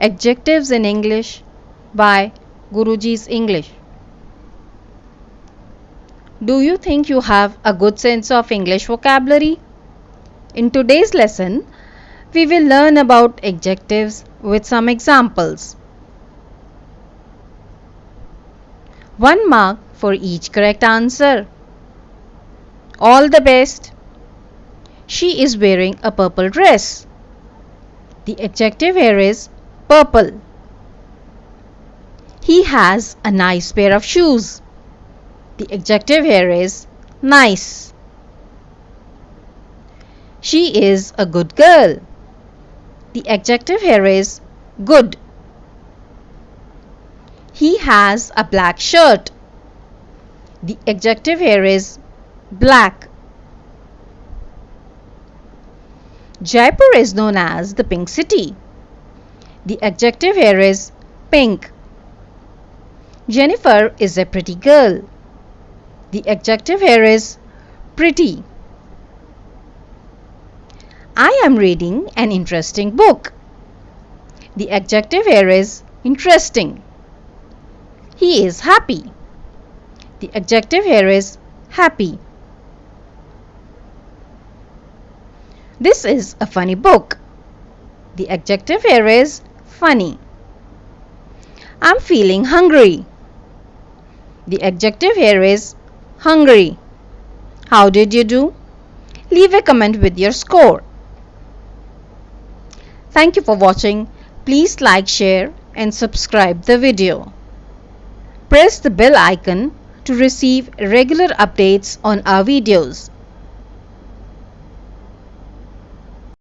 Adjectives in English by Guruji'S English. Do you think you have a good sense of English vocabulary? In today's lesson, we will learn about adjectives with some examples. 1 mark for each correct answer. All the best. She is wearing a purple dress. The adjective here is purple. He has a nice pair of shoes. The adjective here is nice. She is a good girl. The adjective here is good. He has a black shirt. The adjective here is black. Jaipur is known as the Pink City. The adjective here is pink. Jennifer is a pretty girl. The adjective here is pretty. I am reading an interesting book. The adjective here is interesting. He is happy. The adjective here is happy. This is a funny book. The adjective here is funny. I'm feeling hungry. The adjective here is hungry. How did you do? Leave a comment with your score. Thank you for watching. Please like, share and subscribe the video. Press the bell icon to receive regular updates on our videos.